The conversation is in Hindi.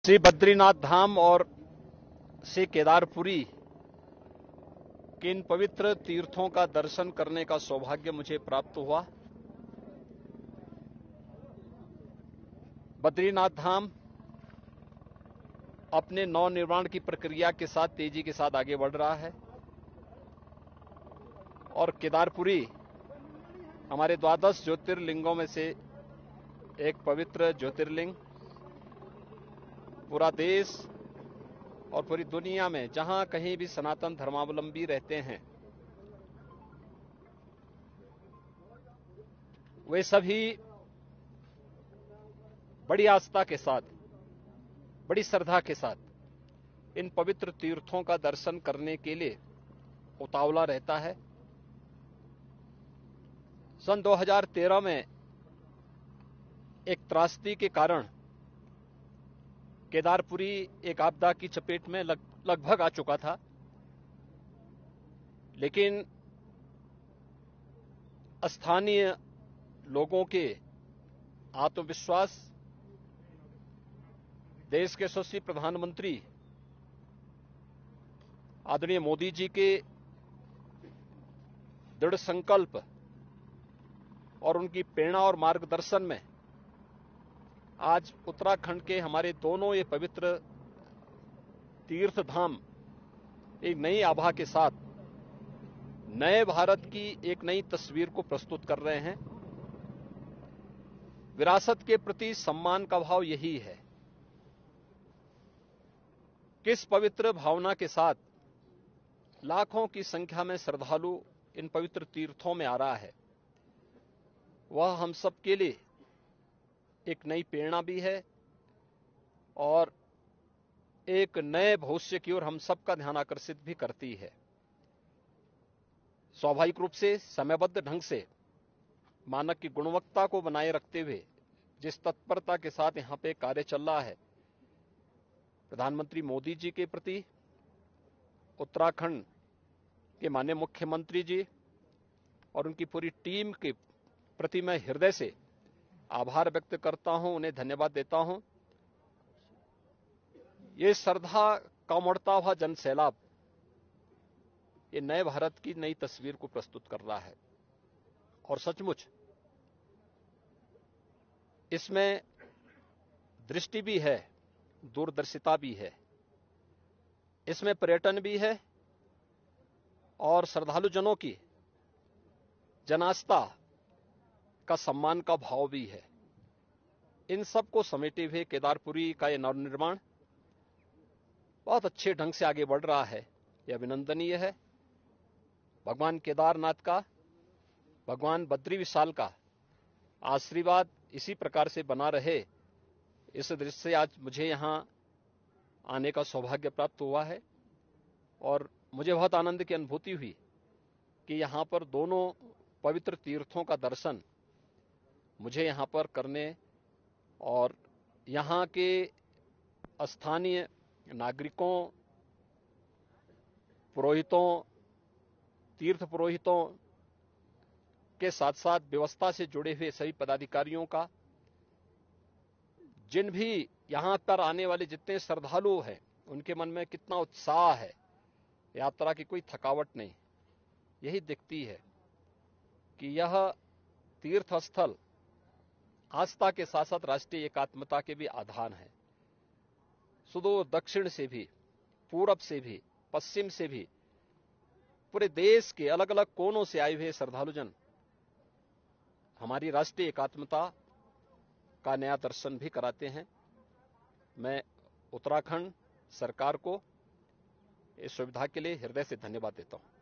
श्री बद्रीनाथ धाम और श्री केदारपुरी के इन पवित्र तीर्थों का दर्शन करने का सौभाग्य मुझे प्राप्त हुआ। बद्रीनाथ धाम अपने नवनिर्माण की प्रक्रिया के साथ तेजी के साथ आगे बढ़ रहा है और केदारपुरी हमारे द्वादश ज्योतिर्लिंगों में से एक पवित्र ज्योतिर्लिंग पूरा देश और पूरी दुनिया में जहां कहीं भी सनातन धर्मावलंबी रहते हैं वे सभी बड़ी आस्था के साथ, बड़ी श्रद्धा के साथ इन पवित्र तीर्थों का दर्शन करने के लिए उतावला रहता है। सन 2013 में एक त्रासदी के कारण केदारपुरी एक आपदा की चपेट में लगभग आ चुका था, लेकिन स्थानीय लोगों के आत्मविश्वास, देश के यशस्वी प्रधानमंत्री आदरणीय मोदी जी के दृढ़ संकल्प और उनकी प्रेरणा और मार्गदर्शन में आज उत्तराखंड के हमारे दोनों ये पवित्र तीर्थ धाम एक नई आभा के साथ नए भारत की एक नई तस्वीर को प्रस्तुत कर रहे हैं। विरासत के प्रति सम्मान का भाव यही है। किस पवित्र भावना के साथ लाखों की संख्या में श्रद्धालु इन पवित्र तीर्थों में आ रहा है, वह हम सब के लिए एक नई प्रेरणा भी है और एक नए भविष्य की ओर हम सबका ध्यान आकर्षित भी करती है। स्वाभाविक रूप से समयबद्ध ढंग से मानक की गुणवत्ता को बनाए रखते हुए जिस तत्परता के साथ यहां पे कार्य चल रहा है, प्रधानमंत्री मोदी जी के प्रति उत्तराखंड के माननीय मुख्यमंत्री जी और उनकी पूरी टीम के प्रति मैं हृदय से आभार व्यक्त करता हूं, उन्हें धन्यवाद देता हूं। ये श्रद्धा का उमड़ता हुआ जन सैलाब ये नए भारत की नई तस्वीर को प्रस्तुत कर रहा है और सचमुच इसमें दृष्टि भी है, दूरदर्शिता भी है, इसमें पर्यटन भी है और श्रद्धालुजनों की जनास्था का सम्मान का भाव भी है। इन सब को समेटे हुए केदारपुरी का यह नवनिर्माण बहुत अच्छे ढंग से आगे बढ़ रहा है, यह अभिनंदनीय है। भगवान केदारनाथ का, भगवान बद्री विशाल का आशीर्वाद इसी प्रकार से बना रहे, इस दृष्टि से आज मुझे यहां आने का सौभाग्य प्राप्त हुआ है और मुझे बहुत आनंद की अनुभूति हुई कि यहां पर दोनों पवित्र तीर्थों का दर्शन मुझे यहां पर करने और यहां के स्थानीय नागरिकों, पुरोहितों, तीर्थ पुरोहितों के साथ साथ व्यवस्था से जुड़े हुए सभी पदाधिकारियों का, जिन भी यहां पर आने वाले जितने श्रद्धालु हैं उनके मन में कितना उत्साह है, यात्रा की कोई थकावट नहीं। यही दिखती है कि यह तीर्थ स्थल आस्था के साथ साथ राष्ट्रीय एकात्मता के भी आधार है। सुदूर दक्षिण से भी, पूरब से भी, पश्चिम से भी, पूरे देश के अलग अलग कोनों से आए हुए श्रद्धालुजन हमारी राष्ट्रीय एकात्मता का नया दर्शन भी कराते हैं। मैं उत्तराखंड सरकार को इस सुविधा के लिए हृदय से धन्यवाद देता हूं।